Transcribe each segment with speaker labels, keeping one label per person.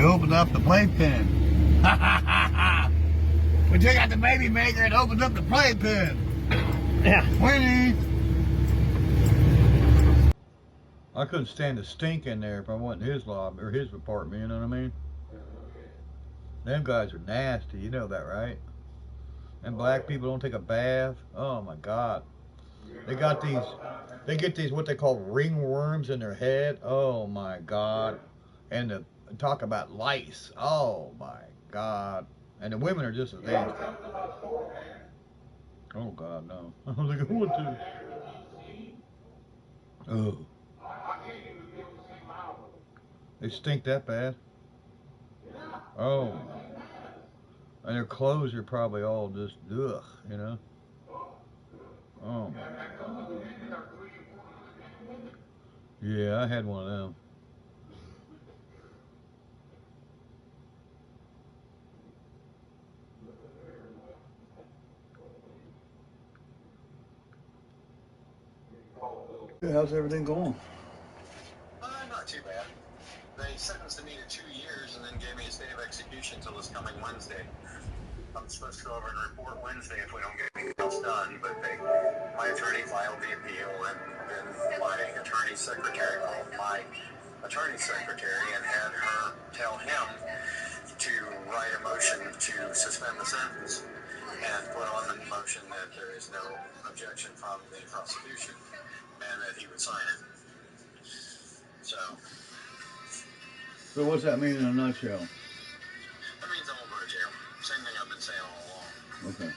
Speaker 1: opened up the playpen. We took out the baby maker and opened up the playpen.
Speaker 2: Yeah.
Speaker 1: Winnie.
Speaker 3: I couldn't stand the stink in there if I went in his lobby or his apartment, you know what I mean? Them guys are nasty, you know that, right? And black people don't take a bath. Oh my God. They get these what they call ringworms in their head. Oh my God. And talk about lice. Oh my God. And the women are just as dangerous. Oh God, no. I don't think I want to. Oh. They stink that bad. Oh. And their clothes are probably all just ugh, you know. Oh my God. Yeah, I had one of them. How's everything going?
Speaker 4: Not too bad. They sentenced me to 2 years and then gave me a state of execution until this coming Wednesday. I'm supposed to go over and report Wednesday if we don't get anything else done, but my attorney filed the appeal, and then my attorney's secretary called my attorney's secretary and had her tell him to write a motion to suspend the sentence and put on the motion that there is no objection from the prosecution and that he would sign it.
Speaker 3: So what's that mean in a nutshell?
Speaker 4: That means I won't go to jail. Same thing I've been saying all along.
Speaker 3: Okay.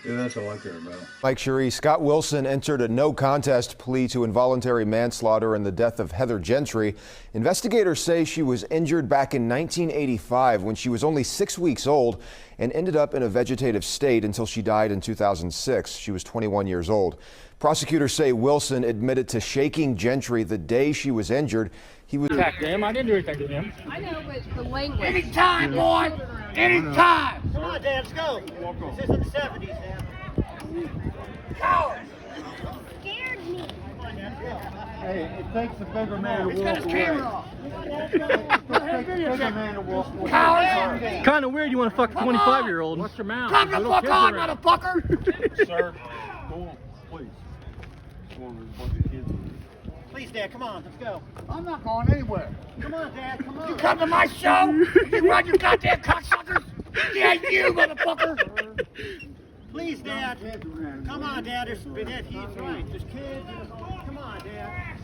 Speaker 3: Yeah, that's all I care about.
Speaker 5: Mike Cherie, Scott Wilson entered a no contest plea to involuntary manslaughter in the death of Heather Gentry. Investigators say she was injured back in 1985 when she was only 6 weeks old and ended up in a vegetative state until she died in 2006. She was 21 years old. Prosecutors say Wilson admitted to shaking Gentry the day she was injured. He was
Speaker 2: Attacked him. I didn't do anything to him.
Speaker 6: I know, but the language.
Speaker 1: Anytime, boy! Anytime!
Speaker 2: Come on, Dad, let's go. This is in the 70s, Dad.
Speaker 1: Coward!
Speaker 6: Scared me.
Speaker 3: Hey, it takes a bigger man to
Speaker 1: He's got his camera off.
Speaker 3: bigger man to walk.
Speaker 1: Coward!
Speaker 2: Kind of weird you want to fuck a 25-year-old. What's your mouth?
Speaker 1: Come the fuck on, motherfucker!
Speaker 3: Sir, go on, please. Go on, there's a bunch of kids.
Speaker 2: Please, Dad, come on, let's go.
Speaker 1: I'm not going anywhere.
Speaker 2: Come on, Dad, come on.
Speaker 1: You come to my show? You run, you goddamn cocksuckers? Yeah, you, motherfucker!
Speaker 2: Please, Dad. Come on, Dad. There's he's right. There's kids. Come on, Dad.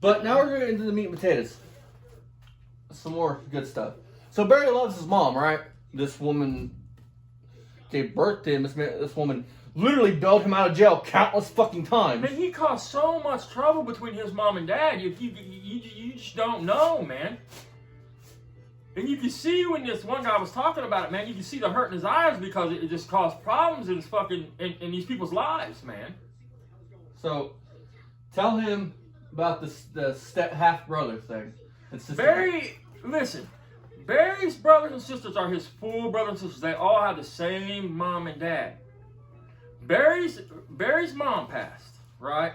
Speaker 7: But now we're going into the meat and potatoes. Some more good stuff. So Barry loves his mom, right? This woman gave birth to him. This woman literally bailed him out of jail countless fucking times.
Speaker 8: Man, he caused so much trouble between his mom and dad. You just don't know, man. And you can see when this one guy was talking about it, man, you can see the hurt in his eyes because it just caused problems in his fucking, in these people's lives, man.
Speaker 7: So, tell him about the step half-brother thing.
Speaker 8: Barry, listen, Barry's brothers and sisters are his full brothers and sisters. They all have the same mom and dad. Barry's mom passed, right?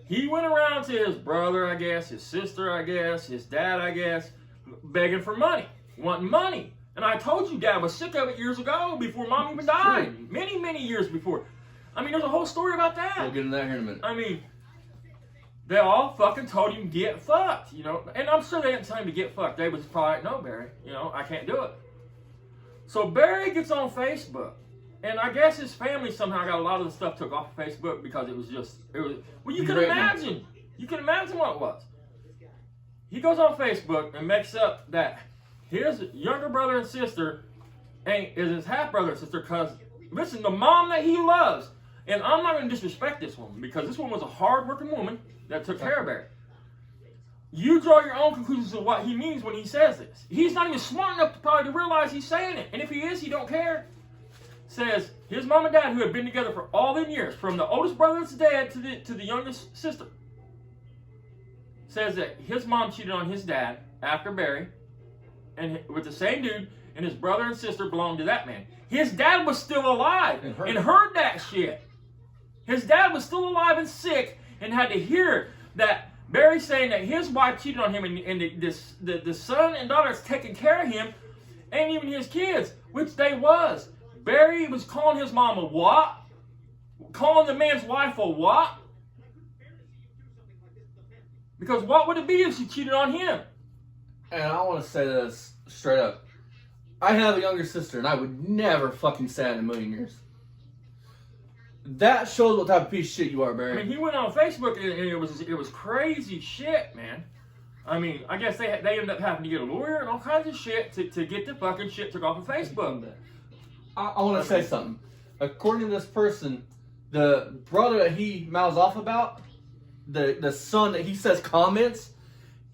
Speaker 8: He went around to his brother, I guess, his sister, I guess, his dad, I guess, begging for money, wanting money. And I told you Dad was sick of it years ago, before Mom even died. Many, many years before. I mean, there's a whole story about that.
Speaker 7: We'll get into that here in a minute.
Speaker 8: I mean, they all fucking told him get fucked, you know. And I'm sure they didn't tell him to get fucked. They was probably like, no, Barry, you know, I can't do it. So Barry gets on Facebook. And I guess his family somehow got a lot of the stuff took off of Facebook because it was, well, you can imagine. You can imagine what it was. He goes on Facebook and makes up that his younger brother and sister is his half-brother and sister because, listen, the mom that he loves, and I'm not going to disrespect this woman because this woman was a hard-working woman that took care of Barry. You draw your own conclusions of what he means when he says this. He's not even smart enough to probably realize he's saying it. And if he is, he don't care. Says his mom and dad, who had been together for all them years, from the oldest brother that's dead to the youngest sister, says that his mom cheated on his dad after Barry, and with the same dude, and his brother and sister belonged to that man. His dad was still alive and heard that shit. His dad was still alive and sick and had to hear that Barry's saying that his wife cheated on him, and the son and daughter that's taking care of him ain't even his kids, which they was. Barry was calling his mom a what? Calling the man's wife a what? Because what would it be if she cheated on him?
Speaker 7: And I want to say this straight up. I have a younger sister, and I would never fucking say that in a million years. That shows what type of piece of shit you are, Barry.
Speaker 8: I mean, he went on Facebook, and it was crazy shit, man. I mean, I guess they ended up having to get a lawyer and all kinds of shit to get the fucking shit took off of Facebook.
Speaker 7: I want to say something. According to this person, the brother that he mouths off about, the son that he says comments,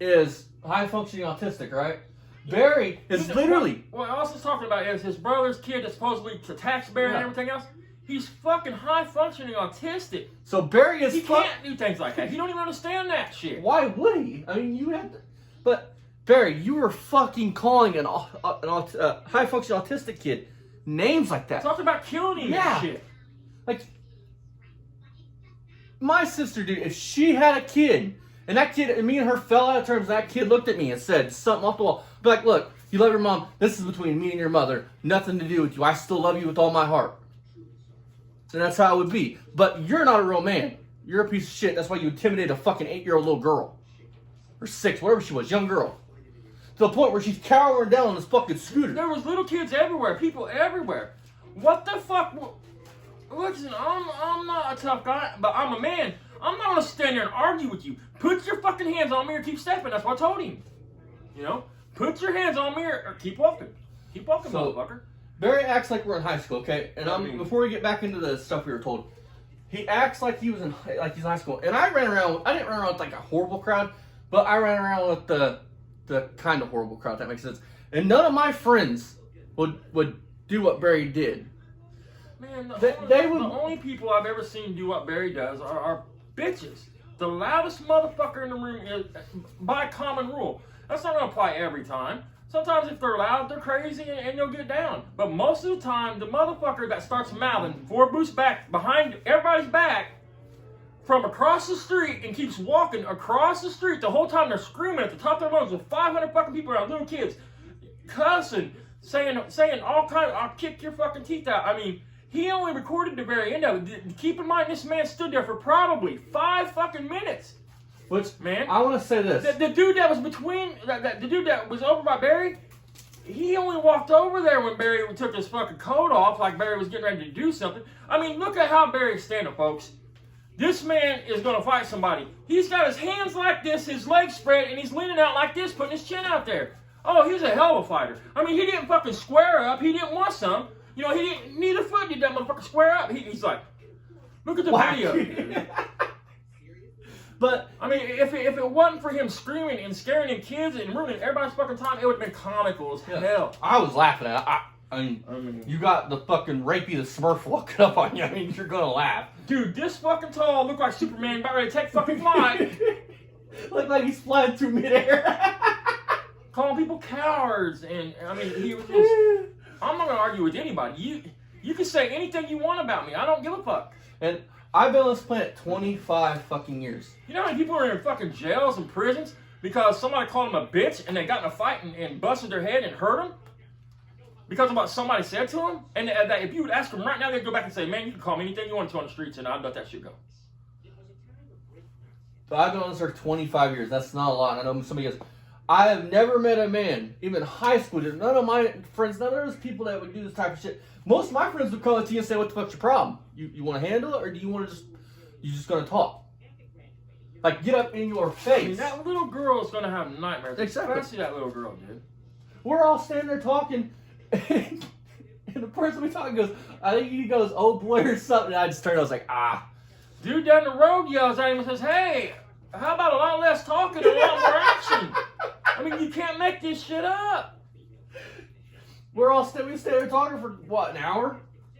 Speaker 7: is high-functioning autistic, right? Barry is literally...
Speaker 8: What Austin's talking about is his brother's kid that supposedly attacks Barry and everything else. He's fucking high-functioning autistic.
Speaker 7: So Barry is...
Speaker 8: He can't do things like that. He don't even understand that shit.
Speaker 7: Why would he? I mean, you have to... But, Barry, you were fucking calling an high-functioning autistic kid names like that.
Speaker 8: Talking about killing him and shit.
Speaker 7: Like, my sister, dude, if she had a kid, and that kid, and me and her fell out of terms, and that kid looked at me and said something off the wall, I'd be like, look, you love your mom, this is between me and your mother, nothing to do with you, I still love you with all my heart. And that's how it would be. But you're not a real man. You're a piece of shit. That's why you intimidated a fucking 8-year-old little girl. Or 6, whatever she was, young girl. To the point where she's cowering down on this fucking scooter.
Speaker 8: There was little kids everywhere, people everywhere. What the fuck? Listen, I'm not a tough guy, but I'm a man. I'm not gonna stand there and argue with you. Put your fucking hands on me or keep stepping. That's what I told him. You know? Put your hands on me or keep walking. Keep walking, motherfucker.
Speaker 7: Barry acts like we're in high school, okay? And before we get back into the stuff we were told, he acts like he's in high school. And I didn't run around with like a horrible crowd, but I ran around with the kind of horrible crowd, if that makes sense. And none of my friends would do what Barry did.
Speaker 8: Man, the only people I've ever seen do what Barry does are bitches. The loudest motherfucker in the room is, by common rule. That's not going to apply every time. Sometimes if they're loud, they're crazy and they'll get down. But most of the time, the motherfucker that starts mouthing 4 boosts back behind everybody's back from across the street and keeps walking across the street the whole time they're screaming at the top of their lungs with 500 fucking people around, little kids, cussing, saying all kinds of, I'll kick your fucking teeth out. I mean, he only recorded the very end of it. Keep in mind, this man stood there for probably 5 fucking minutes.
Speaker 7: Which,
Speaker 8: man,
Speaker 7: I want to say this.
Speaker 8: The dude that was the dude that was over by Barry, he only walked over there when Barry took his fucking coat off, like Barry was getting ready to do something. I mean, look at how Barry's standing, folks. This man is going to fight somebody. He's got his hands like this, his legs spread, and he's leaning out like this, putting his chin out there. Oh, he's a hell of a fighter. I mean, he didn't fucking square up. He didn't want some. You know, he didn't, neither foot did that motherfucker square up. He's like, look at the video.
Speaker 7: But
Speaker 8: I mean, if it wasn't for him screaming and scaring the kids and ruining everybody's fucking time, it would have been comical as hell.
Speaker 7: I was laughing at it. I mean, you got the fucking rapey the Smurf walking up on you. I mean, you're gonna laugh.
Speaker 8: Dude, this fucking tall, look like Superman, about ready to take fucking flight.
Speaker 7: Look like he's flying through midair.
Speaker 8: Calling people cowards, and I mean, he was just. I'm not gonna argue with anybody. You can say anything you want about me. I don't give a fuck.
Speaker 7: And I've been on this planet 25 fucking years.
Speaker 8: You know how many people are in fucking jails and prisons because somebody called them a bitch and they got in a fight and busted their head and hurt them? Because of what somebody said to them? And that if you would ask them right now, they'd go back and say, man, you can call me anything you want to on the streets and I'd let that shit go.
Speaker 7: But I've been on this for 25 years. That's not a lot. I know somebody goes, I have never met a man, even high school, none of my friends, none of those people that would do this type of shit. Most of my friends would come up to you and say, what the fuck's your problem? You want to handle it, or do you want to you just going to talk? Like, get up in your face.
Speaker 8: I mean, that little girl is going to have nightmares.
Speaker 7: Exactly.
Speaker 8: Especially that little girl, dude.
Speaker 7: We're all standing there talking, and the person we talking goes, I think he goes, oh boy, or something. And I just turned, I was like, ah.
Speaker 8: Dude down the road yells at him and says, hey, how about a lot less talking and a lot more action? I mean, you can't make this shit up.
Speaker 7: We stayed there talking for, what, an hour?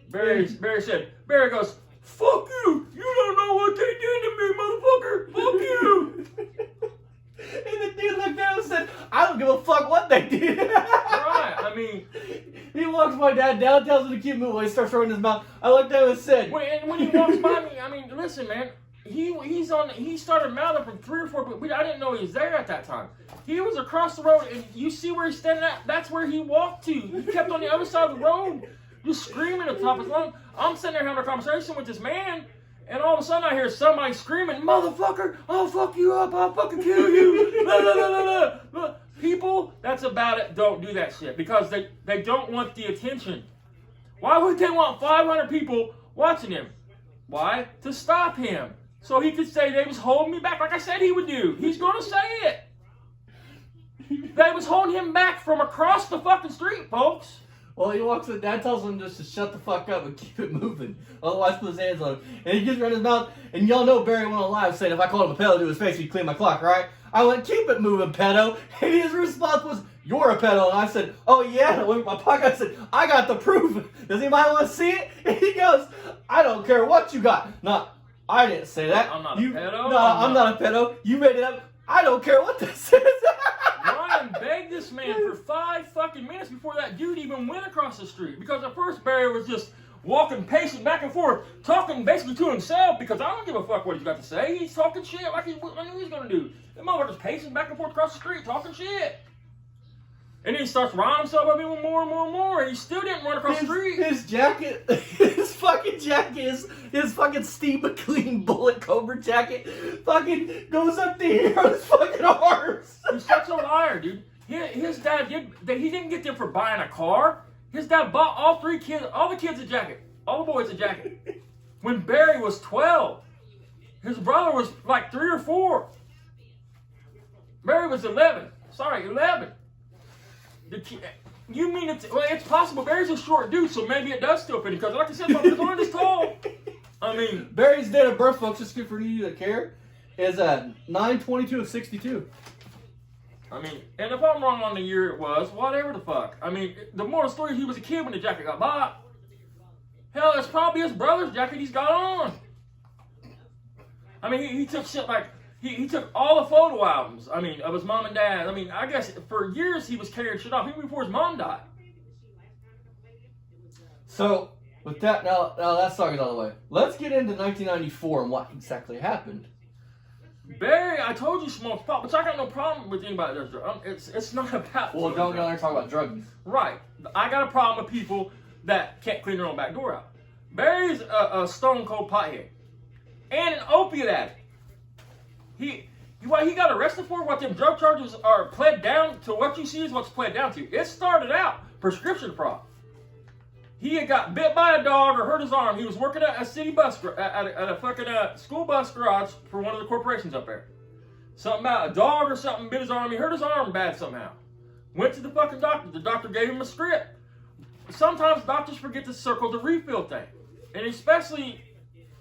Speaker 8: Barry goes, fuck you! You don't know what they did to me, motherfucker! Fuck you!
Speaker 7: And the dude looked down and said, I don't give a fuck what they did.
Speaker 8: Right, I mean...
Speaker 7: He walks my dad down, tells him to keep moving, he starts throwing his mouth. I looked down and said...
Speaker 8: When he walks by me, I mean, listen, man, he started mouthing from 3 or 4, but I didn't know he was there at that time. He was across the road, and you see where he's standing at? That's where he walked to. He kept on the other side of the road, just screaming at the top of his lungs. I'm sitting there having a conversation with this man, and all of a sudden I hear somebody screaming, "Motherfucker, I'll fuck you up, I'll fucking kill you." Blah, blah, blah, blah, blah. People, that's about it, don't do that shit, because they don't want the attention. Why would they want 500 people watching him? Why? To stop him. So he could say they was holding me back like I said he would do. He's going to say it. They was holding him back from across the fucking street, folks.
Speaker 7: Well, he walks in, Dad tells him just to shut the fuck up and keep it moving. Otherwise, put his hands on him. And he gets right in his mouth, and y'all know Barry went on live saying, if I called him a pedo to his face, he'd clean my clock, right? I went, keep it moving, pedo. And his response was, you're a pedo. And I said, oh yeah. And I went in my pocket, I said, I got the proof. Does anybody want to see it? And he goes, I don't care what you got. No, I didn't say that.
Speaker 8: I'm not a pedo.
Speaker 7: No, I'm not a pedo. You made it up. I don't care what this is.
Speaker 8: Ryan begged this man for 5 fucking minutes before that dude even went across the street. Because at first Barry was just walking, pacing back and forth, talking basically to himself, because I don't give a fuck what he's got to say. He's talking shit like I knew he was going to do. That motherfucker's pacing back and forth across the street, talking shit. And then he starts rhyming himself up even more and more and more, and he still didn't run across the street.
Speaker 7: His jacket, his fucking jacket, his fucking Steve McQueen bullet Cobra jacket fucking goes up to here on his fucking arms.
Speaker 8: He's such a liar, dude. His dad he didn't get them for buying a car. His dad bought all the kids a jacket. All the boys a jacket. When Barry was 12. His brother was like 3 or 4. Barry was 11. Sorry, 11. You mean it's possible Barry's a short dude, so maybe it does still fit him, because like I said, he's only this tall. I mean,
Speaker 7: Barry's date of birth, folks, just good for you that care, is 9/22 of 62.
Speaker 8: I mean, and if I'm wrong on the year it was, whatever the fuck. I mean, the moral story, he was a kid when the jacket got bought. Hell, it's probably his brother's jacket he's got on. I mean, he took shit like, he took all the photo albums, I mean, of his mom and dad. I mean, I guess for years he was carrying shit off, even before his mom died.
Speaker 7: So, with that, now that song is out of the way. Let's get into 1994 and what exactly happened.
Speaker 8: Barry, I told you smokes pot, but I got no problem with anybody that does drugs. It's not about...
Speaker 7: Well, don't get on there talk about drugs.
Speaker 8: Right. I got a problem with people that can't clean their own back door out. Barry's a stone cold pothead. And an opiate addict. What he got arrested for, what them drug charges are pled down to, what you see is what's pled down to. It started out prescription fraud. He had got bit by a dog or hurt his arm. He was working at a city bus, at a fucking school bus garage for one of the corporations up there. Something about a dog or something bit his arm. He hurt his arm bad somehow. Went to the fucking doctor. The doctor gave him a script. Sometimes doctors forget to circle the refill thing. And especially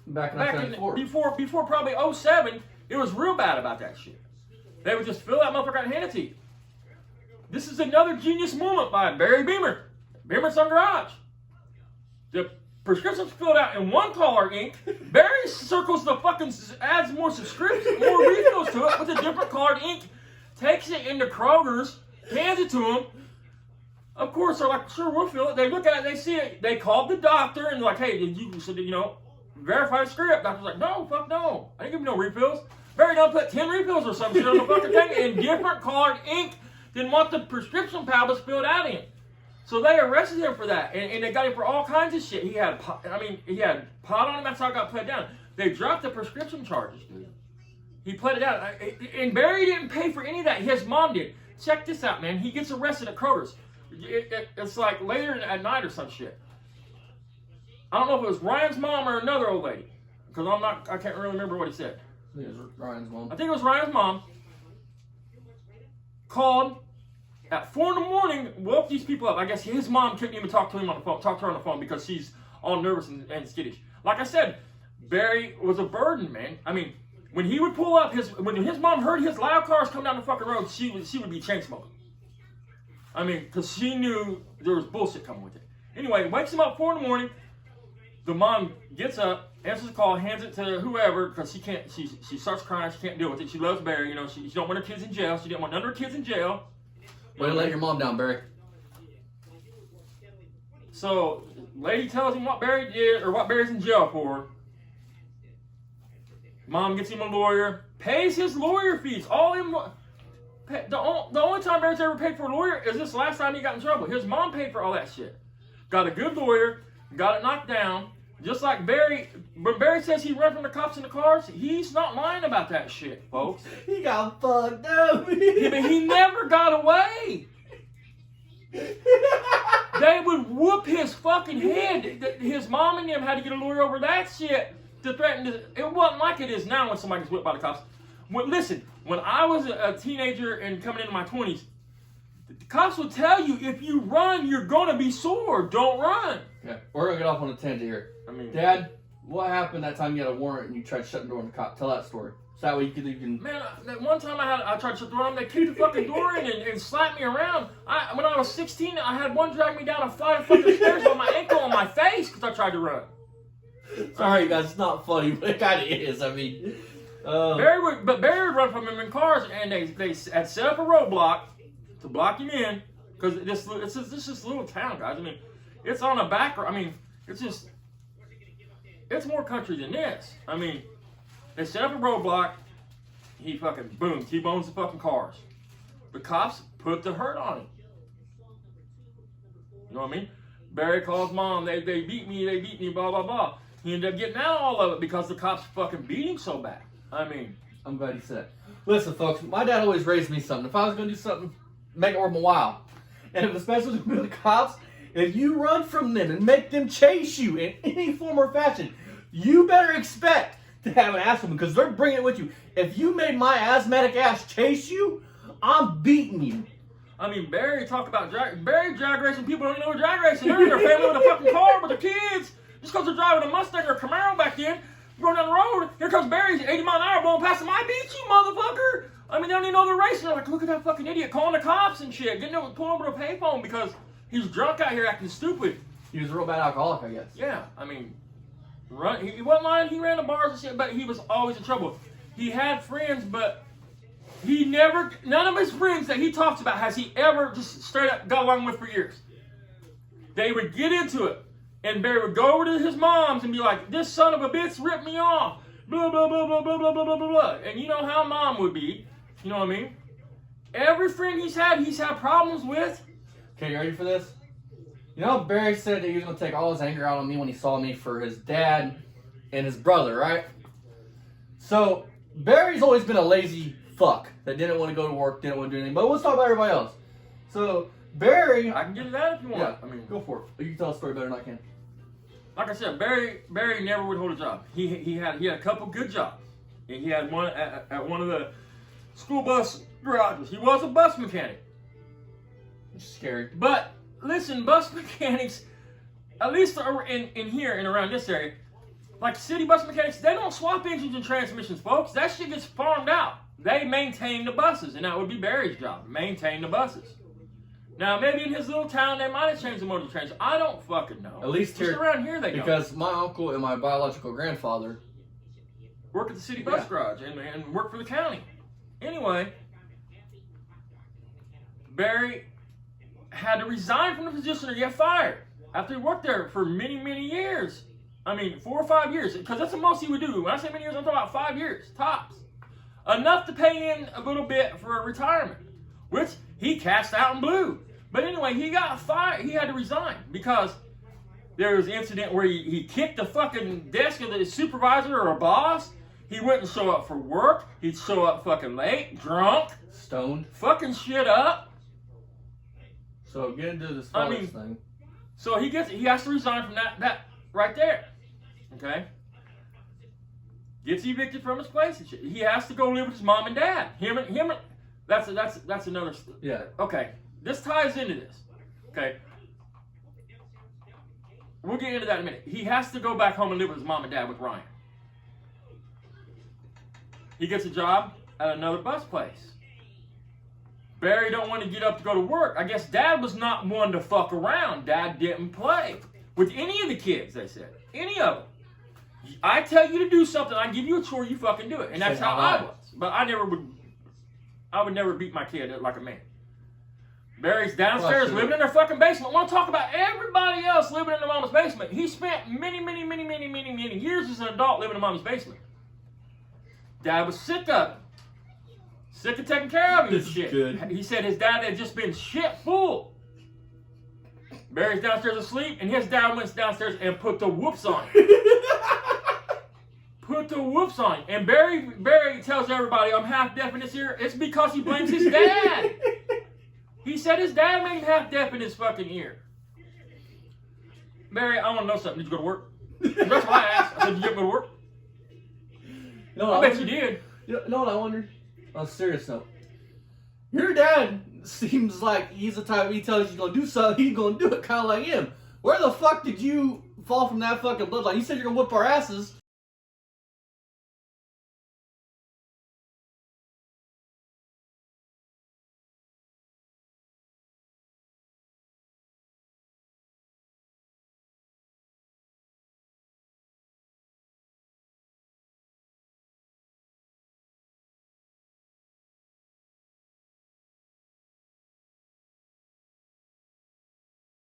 Speaker 8: back in before probably 07, it was real bad about that shit. They would just fill that motherfucker and hand it to you. This is another genius moment by Barry Beamer. Beamer Sun Garage. The prescription's filled out in one color ink. Barry circles the fucking, adds more subscriptions, more refills to it with a different colored ink. Takes it into Kroger's, hands it to them. Of course, they're like, sure, we'll fill it. They look at it, they see it. They called the doctor and they're like, hey, did you verify the script? Doctor's like, no, fuck no. I didn't give you no refills. Barry done put 10 refills or some shit on the fucking thing in different colored ink than what the prescription pad was filled out in. So they arrested him for that, and they got him for all kinds of shit. He had pot on him. That's how it got pled down. They dropped the prescription charges, dude. He pled it out, and Barry didn't pay for any of that. His mom did. Check this out, man. He gets arrested at Kroger's. It's like later at night or some shit. I don't know if it was Ryan's mom or another old lady, because I can't really remember what he said.
Speaker 7: I think it was Ryan's mom.
Speaker 8: I think it was Ryan's mom. Called at 4 in the morning, woke these people up. I guess his mom couldn't even talk to her on the phone because she's all nervous and skittish. Like I said, Barry was a burden, man. I mean, when he would pull up, when his mom heard his loud cars come down the fucking road, she would be chain smoking. I mean, because she knew there was bullshit coming with it. Anyway, wakes him up 4 in the morning. The mom gets up, answers the call, hands it to whoever, because she can't. She starts crying. She can't deal with it. She loves Barry. You know, she don't want her kids in jail. She didn't want none of her kids in jail.
Speaker 7: Way to let your mom down, Barry. So, lady tells him what Barry did, or what Barry's in jail for.
Speaker 8: Mom gets him a lawyer, pays his lawyer fees. All him. The only time Barry's ever paid for a lawyer is this last time he got in trouble. His mom paid for all that shit. Got a good lawyer, got it knocked down. Just like Barry, when Barry says he ran from the cops in the cars, he's not lying about that shit, folks.
Speaker 7: He got fucked up.
Speaker 8: But he never got away. They would whoop his fucking head. His mom and them had to get a lawyer over that shit to threaten to. It wasn't like it is now when somebody gets whipped by the cops. Listen, when I was a teenager and coming into my 20s, the cops would tell you, if you run, you're going to be sore. Don't run.
Speaker 7: Yeah, we're going to get off on a tangent here.
Speaker 8: I mean,
Speaker 7: Dad, what happened that time you had a warrant and you tried to shut the door on the cop? Tell that story. So that way you can...
Speaker 8: Man, that one time I tried to shut the door on, they kicked the fucking door in and slapped me around. When I was 16, I had one drag me down a flight of fucking stairs by my ankle on my face because I tried to run.
Speaker 7: Sorry, guys, it's not funny, but it kind of is. I mean...
Speaker 8: Barry would run from him in cars, and they had set up a roadblock to block him in, because this is little town, guys. I mean, it's on a back. I mean, it's more country than this. I mean, they set up a roadblock. He fucking boom, T-bones the fucking cars. The cops put the hurt on him. You know what I mean? Barry calls mom. They beat me. Blah blah blah. He ended up getting out all of it because the cops fucking beat him so bad. I mean,
Speaker 7: I'm glad he said it. Listen, folks, my dad always raised me something. If I was going to do something, make it worth my while. And if especially with the cops, if you run from them and make them chase you in any form or fashion, you better expect to have an ass woman because they're bringing it with you. If you made my asthmatic ass chase you, I'm beating you.
Speaker 8: I mean, Barry talk about drag racing. People don't even know what drag racing is. They're in their family with a fucking car with their kids. Just because they're driving a Mustang or a Camaro back then. Going down the road, here comes Barry, 80 mile an hour, blowing past him. I beat you, motherfucker. I mean, they don't even know they're racing. They're like, look at that fucking idiot calling the cops and shit. Getting them pulling over to a payphone because he's drunk out here acting stupid.
Speaker 7: He was a real bad alcoholic, I guess.
Speaker 8: Yeah, I mean, he wasn't lying. He ran the bars and shit, but he was always in trouble. He had friends, but none of his friends that he talks about has he ever just straight up got along with for years. They would get into it. And Barry would go over to his mom's and be like, this son of a bitch ripped me off. Blah, blah, blah, blah, blah, blah, blah, blah, blah. And you know how mom would be. You know what I mean? Every friend he's had problems with.
Speaker 7: Okay, you ready for this? You know, Barry said that he was going to take all his anger out on me when he saw me for his dad and his brother, right? So, Barry's always been a lazy fuck that didn't want to go to work, didn't want to do anything. But let's talk about everybody else. So, Barry...
Speaker 8: I can get to that if you want.
Speaker 7: Yeah,
Speaker 8: I mean,
Speaker 7: go for it. You can tell a story better than I can.
Speaker 8: Like I said, Barry never would hold a job. He had a couple good jobs. And he had one at one of the school bus garages. He was a bus mechanic.
Speaker 7: It's scary.
Speaker 8: But listen, bus mechanics, at least in here and around this area, like city bus mechanics, they don't swap engines and transmissions, folks. That shit gets farmed out. They maintain the buses, and that would be Barry's job, maintain the buses. Now, maybe in his little town, they might have changed the motor trains. I don't fucking know.
Speaker 7: At least
Speaker 8: just
Speaker 7: here,
Speaker 8: around here, they
Speaker 7: because
Speaker 8: don't.
Speaker 7: my uncle and my biological grandfather
Speaker 8: work at the city bus garage and work for the county. Anyway, Barry had to resign from the position or get fired after he worked there for many, many years. I mean, 4 or 5 years, because that's the most he would do. When I say many years, I'm talking about 5 years, tops. Enough to pay in a little bit for a retirement, which he cashed out and blew. But anyway, he got fired. He had to resign because there was an incident where he kicked the fucking desk of the supervisor or a boss. He wouldn't show up for work. He'd show up fucking late, drunk,
Speaker 7: stoned,
Speaker 8: fucking shit up.
Speaker 7: So get into this thing.
Speaker 8: So he has to resign from that right there. Okay? Gets evicted from his place and shit. He has to go live with his mom and dad. Him and that's another.
Speaker 7: Yeah.
Speaker 8: Okay. This ties into this. Okay. We'll get into that in a minute. He has to go back home and live with his mom and dad with Ryan. He gets a job at another bus place. Barry don't want to get up to go to work. I guess Dad was not one to fuck around. Dad didn't play with any of the kids, they said. Any of them. I tell you to do something, I give you a chore, you fucking do it. And that's how I was. But I would never beat my kid like a man. Barry's downstairs living in their fucking basement. I want to talk about everybody else living in their mama's basement. He spent many years as an adult living in mom's basement. Dad was sick of him. Sick of taking care of him and
Speaker 7: This is
Speaker 8: shit.
Speaker 7: good.
Speaker 8: He said his dad had just been shit full. Barry's downstairs asleep, and his dad went downstairs and put the whoops on him. Put the whoops on him. And Barry tells everybody, I'm half deaf in this ear. It's because he blames his dad. He said his dad made him half deaf in his fucking ear. Barry, I want to know something. Did you go to work? That's why I asked. I said, did you go to work?
Speaker 7: You know
Speaker 8: I
Speaker 7: what
Speaker 8: bet you did.
Speaker 7: You know what I wondered? On a serious note. Your dad seems like he's the type, he tells you he's gonna do something, he's gonna do it, kind of like him. Where the fuck did you fall from that fucking bloodline? You said you're gonna whip our asses.